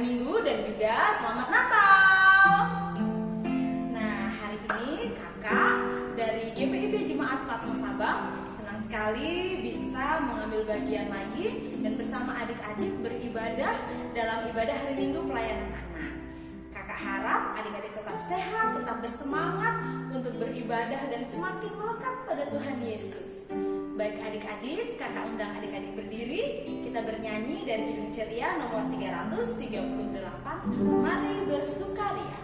Minggu dan juga selamat Natal. Nah, hari ini kakak dari GPIB Jemaat Patmos Sabang senang sekali bisa mengambil bagian lagi dan bersama adik-adik beribadah dalam ibadah hari Minggu pelayanan anak. Kakak harap adik-adik tetap sehat, tetap bersemangat untuk beribadah dan semakin melekat pada Tuhan Yesus. Baik adik-adik, kakak undang adik-adik berdiri, kita bernyanyi dari Kidung Ceria nomor 338, Mari Bersukaria.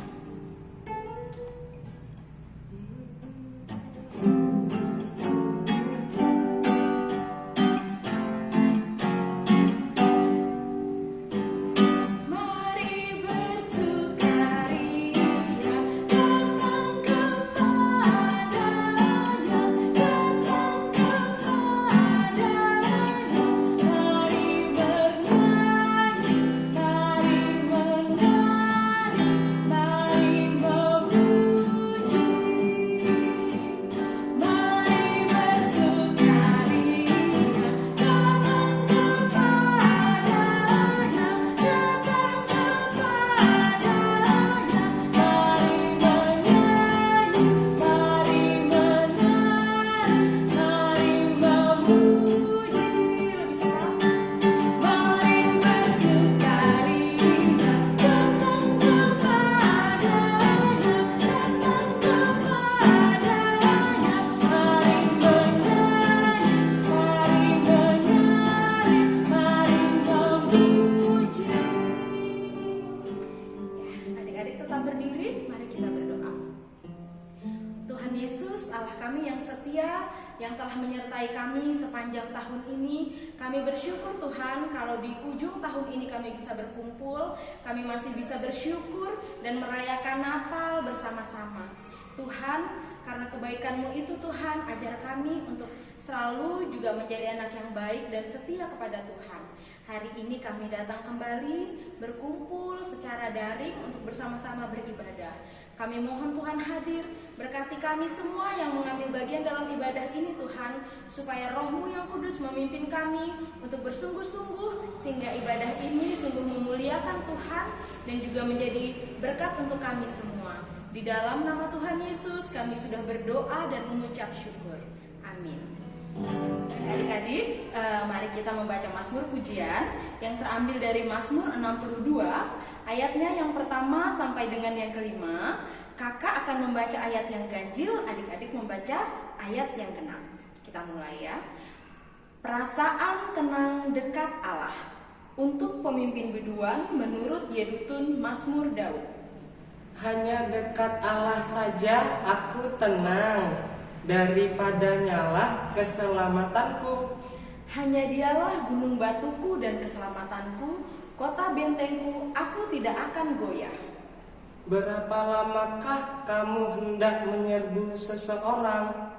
Yang telah menyertai kami sepanjang tahun ini. Kami bersyukur Tuhan kalau di ujung tahun ini kami bisa berkumpul, kami masih bisa bersyukur dan merayakan Natal bersama-sama. Tuhan, karena kebaikan-Mu itu Tuhan, ajar kami untuk selalu juga menjadi anak yang baik dan setia kepada Tuhan. Hari ini kami datang kembali berkumpul secara daring untuk bersama-sama beribadah. Kami mohon Tuhan hadir, berkati kami semua yang mengambil bagian dalam ibadah ini Tuhan, supaya Roh-Mu yang kudus memimpin kami untuk bersungguh-sungguh, sehingga ibadah ini sungguh memuliakan Tuhan dan juga menjadi berkat untuk kami semua. Di dalam nama Tuhan Yesus kami sudah berdoa dan mengucap syukur. Amin. Adik-adik, mari kita membaca Mazmur pujian yang terambil dari Mazmur 62, ayatnya yang pertama sampai dengan yang kelima. Kakak akan membaca ayat yang ganjil, adik-adik membaca ayat yang genap. Kita mulai ya. Perasaan tenang dekat Allah, untuk pemimpin biduan menurut Yedutun Mazmur Daud. Hanya dekat Allah saja aku tenang, daripadanyalah keselamatanku. Hanya Dialah gunung batuku dan keselamatanku, kota bentengku, aku tidak akan goyah. Berapa lamakah kamu hendak menyerbu seseorang,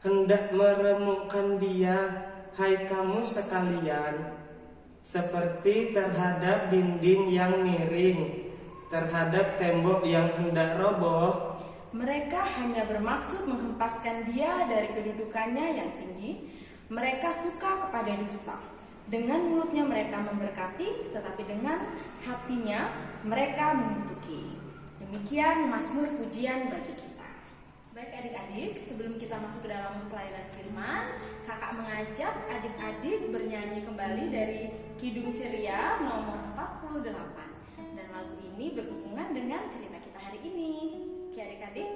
hendak meremukkan dia, hai kamu sekalian, seperti terhadap dinding yang miring, terhadap tembok yang hendak roboh. Mereka hanya bermaksud menghempaskan dia dari kedudukannya yang tinggi. Mereka suka kepada dusta. Dengan mulutnya mereka memberkati, tetapi dengan hatinya mereka mengutuki. Demikian Mazmur pujian bagi kita. Baik adik-adik, sebelum kita masuk ke dalam pelayanan firman, kakak mengajak adik-adik bernyanyi kembali dari Kidung Ceria nomor 48. Dan lagu ini berhubungan dengan cerita kita hari ini. Oke adik-adik.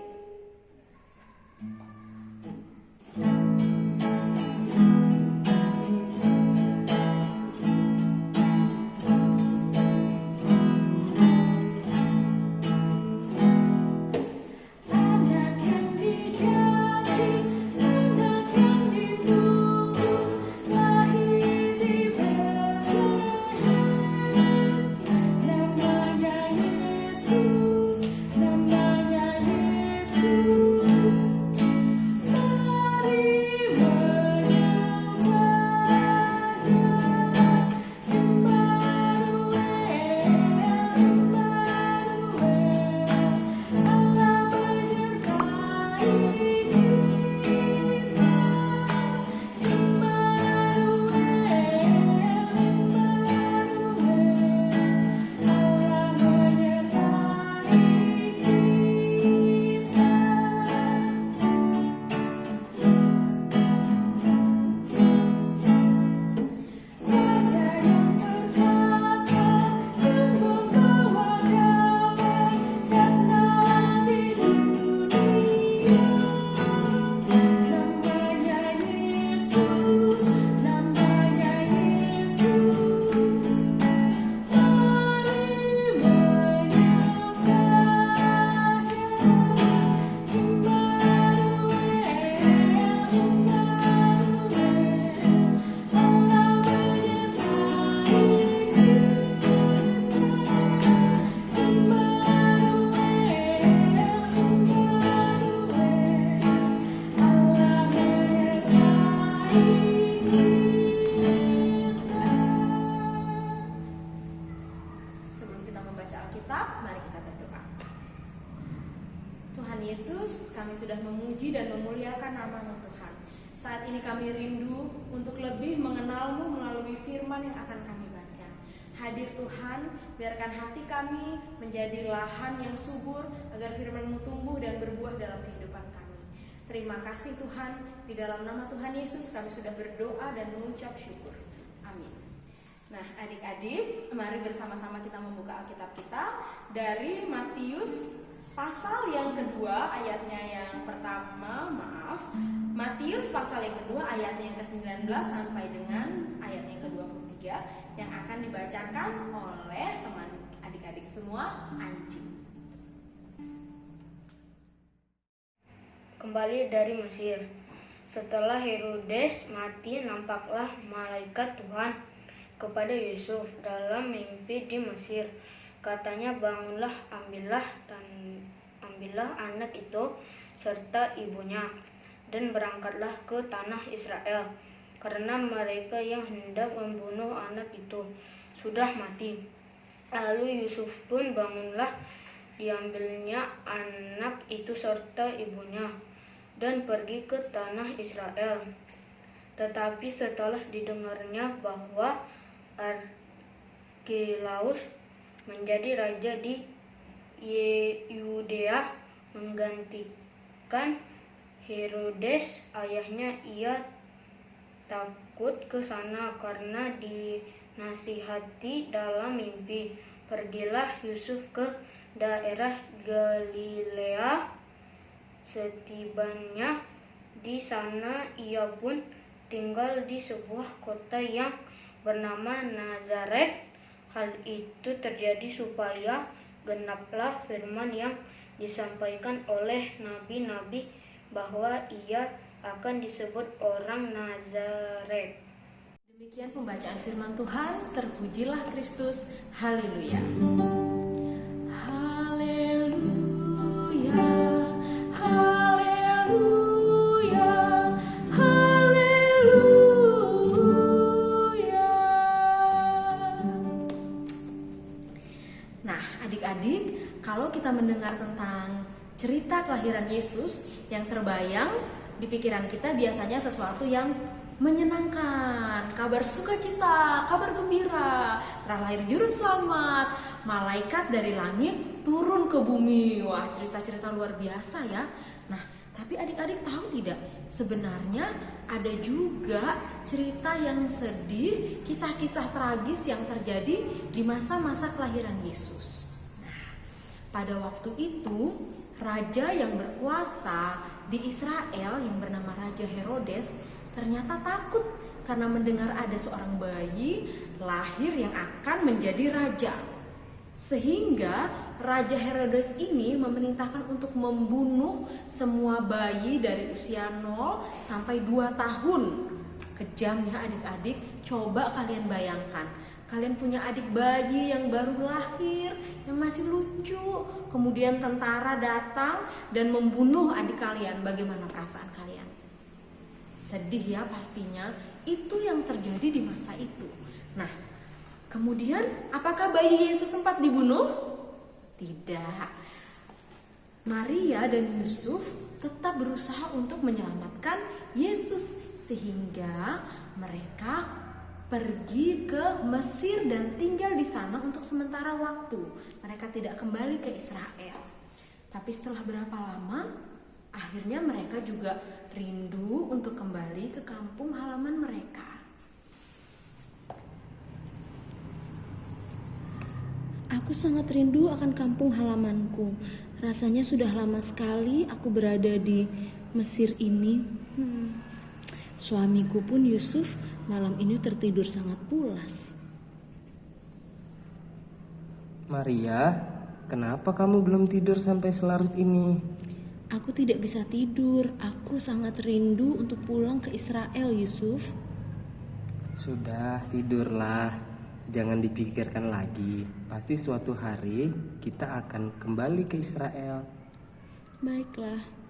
Kami sudah memuji dan memuliakan nama-Mu Tuhan. Saat ini kami rindu untuk lebih mengenal-Mu melalui firman yang akan kami baca. Hadir Tuhan, biarkan hati kami menjadi lahan yang subur agar firman-Mu tumbuh dan berbuah dalam kehidupan kami. Terima kasih Tuhan, di dalam nama Tuhan Yesus kami sudah berdoa dan mengucap syukur. Amin. Nah, adik-adik, mari bersama-sama kita membuka Alkitab kita dari Matius pasal yang kedua, ayatnya yang pertama, Matius pasal yang kedua, ayatnya yang ke-19 sampai dengan ayatnya yang ke-23 yang akan dibacakan oleh teman adik-adik semua, Anju. Kembali dari Mesir. Setelah Herodes mati, nampaklah malaikat Tuhan kepada Yusuf dalam mimpi di Mesir. Katanya, bangunlah, ambillah anak itu serta ibunya dan berangkatlah ke tanah Israel, karena mereka yang hendak membunuh anak itu sudah mati. Lalu Yusuf pun bangunlah, diambilnya anak itu serta ibunya dan pergi ke tanah Israel. Tetapi setelah didengarnya bahwa Arkelaus menjadi raja di Yudea menggantikan Herodes ayahnya, ia takut ke sana karena dinasihati dalam mimpi. Pergilah Yusuf ke daerah Galilea. Setibanya di sana ia pun tinggal di sebuah kota yang bernama Nazaret. Hal itu terjadi supaya genaplah firman yang disampaikan oleh nabi-nabi bahwa ia akan disebut orang Nazaret. Demikian pembacaan firman Tuhan. Terpujilah Kristus. Haleluya. Haleluya. Haleluya. Haleluya. Nah, adik-adik, kalau kita mendengar tentang cerita kelahiran Yesus, yang terbayang di pikiran kita biasanya sesuatu yang menyenangkan, kabar sukacita, kabar gembira, telah lahir juru selamat, malaikat dari langit turun ke bumi. Wah, cerita-cerita luar biasa ya. Nah, tapi adik-adik tahu tidak, sebenarnya ada juga cerita yang sedih, kisah-kisah tragis yang terjadi di masa-masa kelahiran Yesus. Nah, pada waktu itu raja yang berkuasa di Israel yang bernama Raja Herodes ternyata takut karena mendengar ada seorang bayi lahir yang akan menjadi raja. Sehingga Raja Herodes ini memerintahkan untuk membunuh semua bayi dari usia 0 sampai 2 tahun. Kejam ya adik-adik, coba kalian bayangkan. Kalian punya adik bayi yang baru lahir, yang masih lucu, kemudian tentara datang dan membunuh adik kalian. Bagaimana perasaan kalian? Sedih ya pastinya. Itu yang terjadi di masa itu. Nah, kemudian apakah bayi Yesus sempat dibunuh? Tidak. Maria dan Yusuf tetap berusaha untuk menyelamatkan Yesus, sehingga mereka pergi ke Mesir dan tinggal di sana untuk sementara waktu. Mereka tidak kembali ke Israel. Tapi setelah berapa lama, akhirnya mereka juga rindu untuk kembali ke kampung halaman mereka. Aku sangat rindu akan kampung halamanku. Rasanya sudah lama sekali aku berada di Mesir ini. Suamiku pun Yusuf malam ini tertidur sangat pulas. Maria, kenapa kamu belum tidur sampai selarut ini? Aku tidak bisa tidur. Aku sangat rindu untuk pulang ke Israel, Yusuf. Sudah, tidurlah. Jangan dipikirkan lagi. Pasti suatu hari kita akan kembali ke Israel. Baiklah.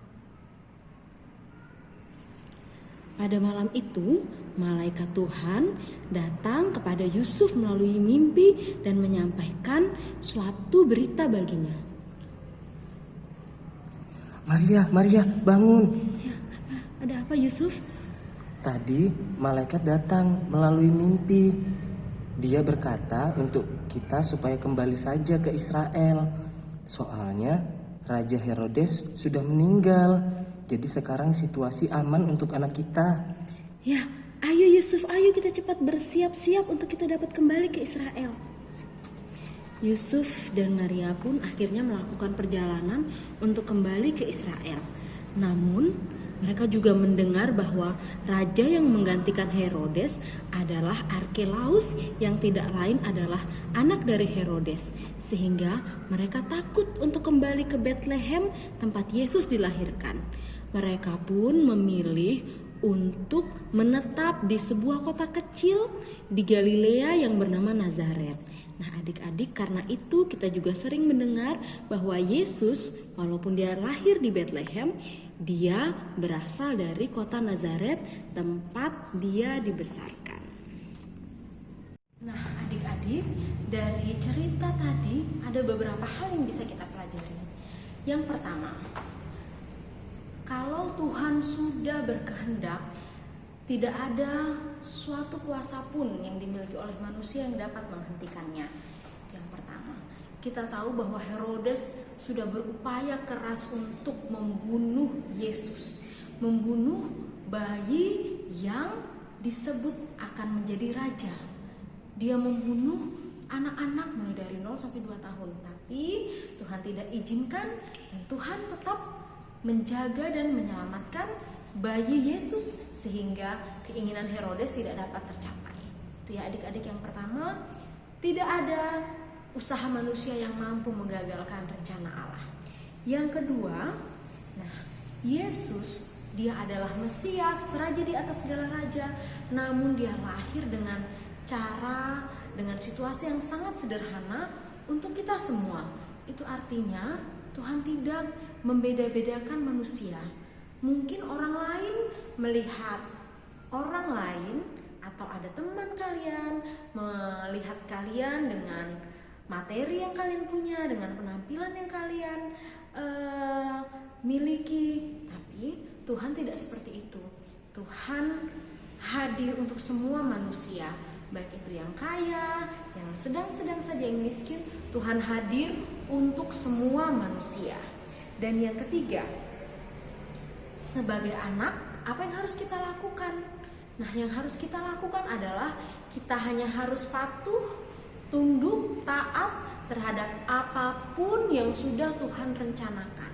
Pada malam itu, malaikat Tuhan datang kepada Yusuf melalui mimpi dan menyampaikan suatu berita baginya. Maria, bangun. Ya, ada apa Yusuf? Tadi malaikat datang melalui mimpi. Dia berkata untuk kita supaya kembali saja ke Israel. Soalnya Raja Herodes sudah meninggal. Jadi sekarang situasi aman untuk anak kita. Ya, ayo Yusuf, ayo kita cepat bersiap-siap untuk kita dapat kembali ke Israel. Yusuf dan Maria pun akhirnya melakukan perjalanan untuk kembali ke Israel. Namun, mereka juga mendengar bahwa raja yang menggantikan Herodes adalah Arkelaus yang tidak lain adalah anak dari Herodes. Sehingga mereka takut untuk kembali ke Bethlehem tempat Yesus dilahirkan. Mereka pun memilih untuk menetap di sebuah kota kecil di Galilea yang bernama Nazaret. Nah adik-adik, karena itu kita juga sering mendengar bahwa Yesus walaupun dia lahir di Bethlehem, dia berasal dari kota Nazaret tempat dia dibesarkan. Nah adik-adik, dari cerita tadi ada beberapa hal yang bisa kita pelajari. Yang pertama, kalau Tuhan sudah berkehendak, tidak ada suatu kuasa pun yang dimiliki oleh manusia yang dapat menghentikannya. Yang pertama, kita tahu bahwa Herodes sudah berupaya keras untuk membunuh Yesus, membunuh bayi yang disebut akan menjadi raja. Dia membunuh anak-anak mulai dari 0 sampai 2 tahun. Tapi Tuhan tidak izinkan dan Tuhan tetap menjaga dan menyelamatkan bayi Yesus sehingga keinginan Herodes tidak dapat tercapai. Itu ya adik-adik, yang pertama, tidak ada usaha manusia yang mampu menggagalkan rencana Allah. Yang kedua, nah, Yesus dia adalah Mesias, raja di atas segala raja, namun dia lahir dengan cara, dengan situasi yang sangat sederhana untuk kita semua. Itu artinya Tuhan tidak membeda-bedakan manusia. Mungkin orang lain melihat orang lain atau ada teman kalian melihat kalian dengan materi yang kalian punya, dengan penampilan yang kalian miliki. Tapi Tuhan tidak seperti itu. Tuhan hadir untuk semua manusia, baik itu yang kaya, yang sedang-sedang saja, yang miskin. Tuhan hadir untuk semua manusia. Dan yang ketiga, sebagai anak, apa yang harus kita lakukan? Nah, yang harus kita lakukan adalah kita hanya harus patuh, tunduk, taat terhadap apapun yang sudah Tuhan rencanakan.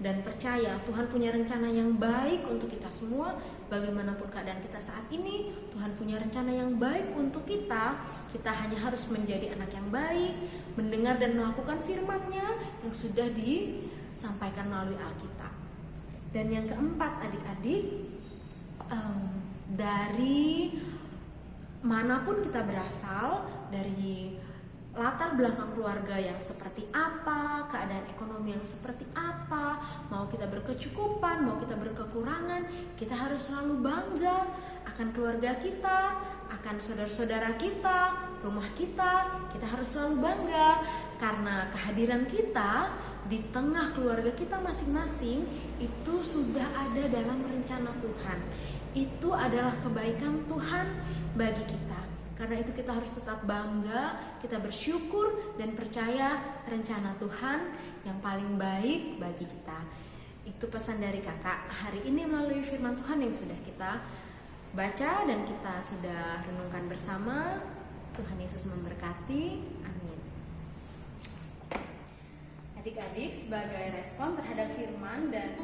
Dan percaya Tuhan punya rencana yang baik untuk kita semua. Bagaimanapun keadaan kita saat ini, Tuhan punya rencana yang baik untuk kita. Kita hanya harus menjadi anak yang baik, mendengar dan melakukan firman-Nya yang sudah disampaikan melalui Alkitab. Dan yang keempat adik-adik, dari manapun kita berasal, dari latar belakang keluarga yang seperti apa, keadaan ekonomi yang seperti apa, mau kita berkecukupan, mau kita berkekurangan, kita harus selalu bangga akan keluarga kita, akan saudara-saudara kita, rumah kita. Kita harus selalu bangga karena kehadiran kita di tengah keluarga kita masing-masing itu sudah ada dalam rencana Tuhan. Itu adalah kebaikan Tuhan bagi kita. Karena itu kita harus tetap bangga, kita bersyukur dan percaya rencana Tuhan yang paling baik bagi kita. Itu pesan dari kakak hari ini melalui firman Tuhan yang sudah kita baca dan kita sudah renungkan bersama. Tuhan Yesus memberkati. Amin. Adik-adik, sebagai respon terhadap firman dan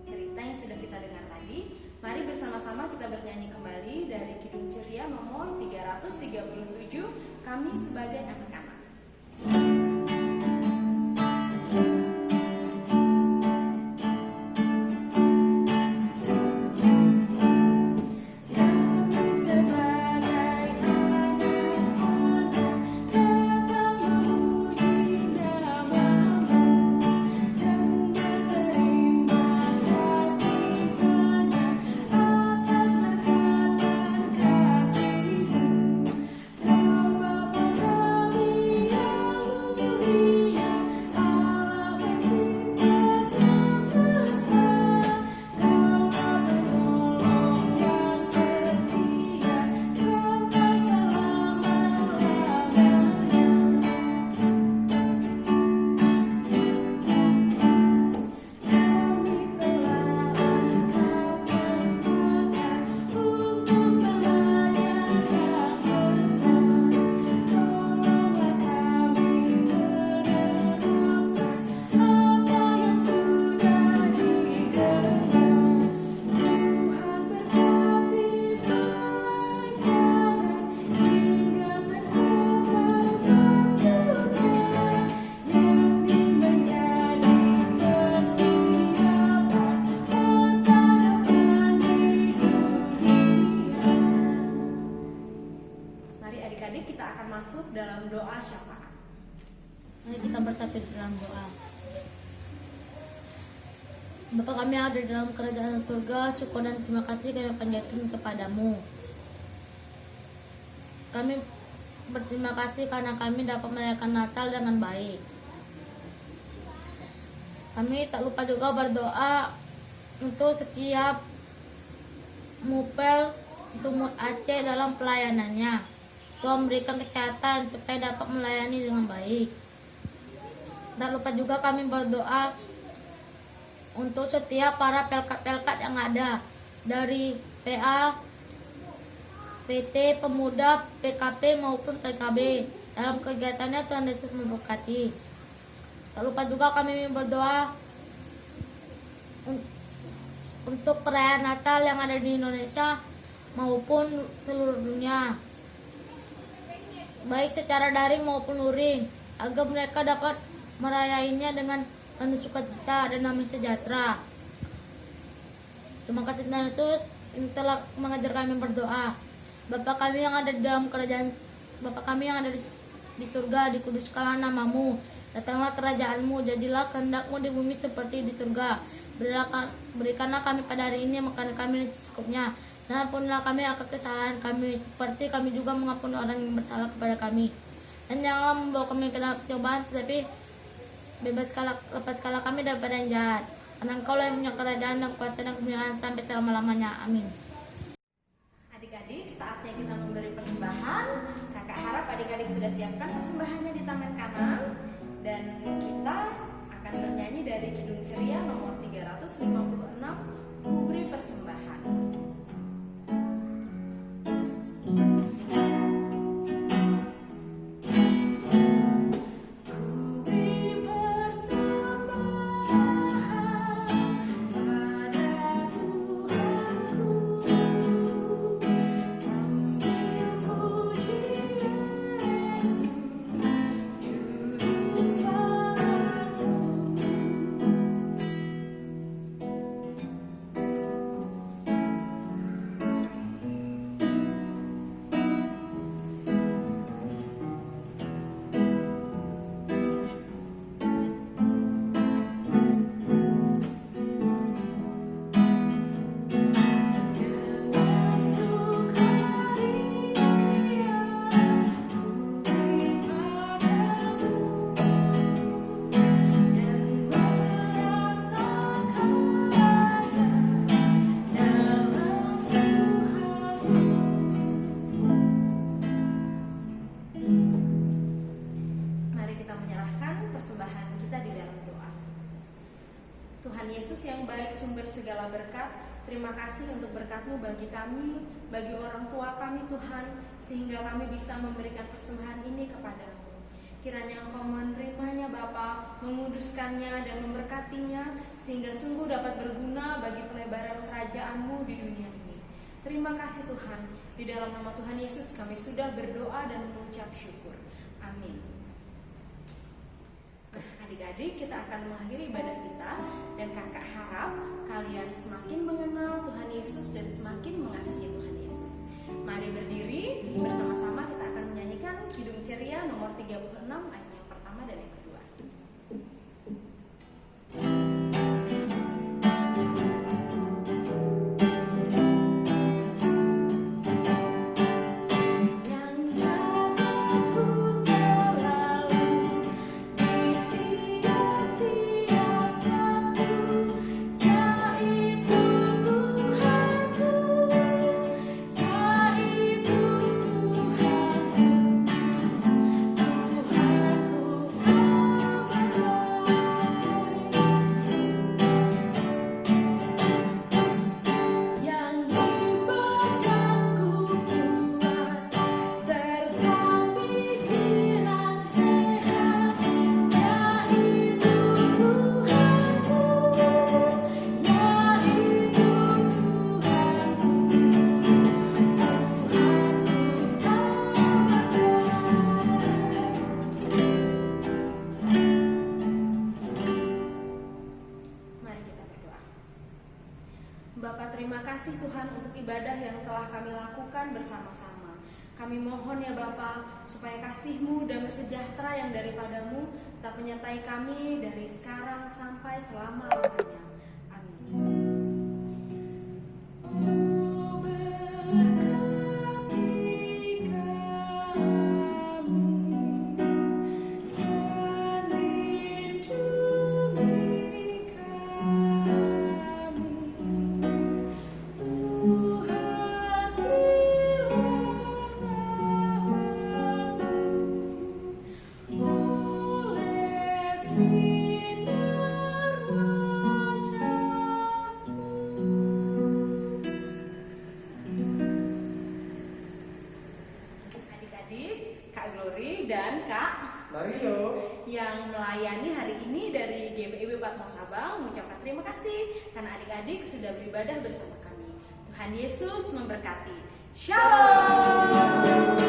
cerita yang sudah kita dengar tadi, mari bersama-sama kita bernyanyi kembali dari Kidung Ceria nomor 337, Kami Sebagai Anak-anak. Kami Mari adik-adik kita akan masuk dalam doa syafaat. Mari kita bersatu dalam doa. Bapa kami yang ada di dalam kerajaan surga, syukur dan terima kasih kami panjatkan kepadamu. Kami berterima kasih karena kami dapat merayakan Natal dengan baik. Kami tak lupa juga berdoa untuk setiap mupel Sumut Aceh dalam pelayanannya. Tuhan berikan kesehatan supaya dapat melayani dengan baik. Tak lupa juga kami berdoa untuk setiap para pelkat-pelkat yang ada dari PA, PT, Pemuda, PKP maupun PKB dalam kegiatannya. Tuhan Yesus memberkati. Tak lupa juga kami berdoa untuk perayaan Natal yang ada di Indonesia maupun seluruh dunia, baik secara daring maupun luring, agar mereka dapat merayainya dengan penuh sukacita dan damai sejahtera. Terima kasih Tuhan Yesus yang telah mengajar kami berdoa. Bapa kami yang ada di dalam kerajaan, Bapa kami yang ada di surga, dikuduskanlah namamu. Datanglah kerajaanmu, jadilah kehendakmu di bumi seperti di surga. Berikanlah kami pada hari ini makanan kami secukupnya. Dan ampunilah kami akan kesalahan kami, seperti kami juga mengampuni orang yang bersalah kepada kami. Dan janganlah membawa kami ke dalam percobaan, tetapi lepaskanlah kami daripada yang jahat. Karena Engkau lah yang punya kerajaan dan kuasa dan kemuliaan sampai selama-lamanya. Amin. Adik-adik, saatnya kita memberi persembahan. Kakak harap adik-adik sudah siapkan persembahannya di tangan kanan. Dan kita akan bernyanyi dari Kidung Ceria nomor 356, Ku Beri Persembahan. Tuhan Yesus yang baik, sumber segala berkat, terima kasih untuk berkat-Mu bagi kami, bagi orang tua kami Tuhan, sehingga kami bisa memberikan persembahan ini kepadamu. Kiranya Engkau menerimanya Bapa, menguduskannya dan memberkatinya, sehingga sungguh dapat berguna bagi pelebaran kerajaan-Mu di dunia ini. Terima kasih Tuhan, di dalam nama Tuhan Yesus kami sudah berdoa dan mengucap syukur. Amin. Adik-adik, kita akan mengakhiri ibadah kita, dan kakak harap kalian semakin mengenal Tuhan Yesus dan semakin mengasihi Tuhan Yesus. Mari berdiri bersama-sama, kita akan menyanyikan Kidung Ceria nomor 36 ayat yang pertama dan yang kedua. Bapa, terima kasih Tuhan untuk ibadah yang telah kami lakukan bersama-sama. Kami mohon ya Bapa, supaya kasih-Mu dan sejahtera yang daripadamu tetap menyertai kami dari sekarang sampai selama-lamanya. Amin. Adik-adik, Kak Glory dan Kak Mario yang melayani hari ini dari GPIB Patmos Sabang mengucapkan terima kasih karena adik-adik sudah beribadah bersama kami. Tuhan Yesus memberkati. Shalom.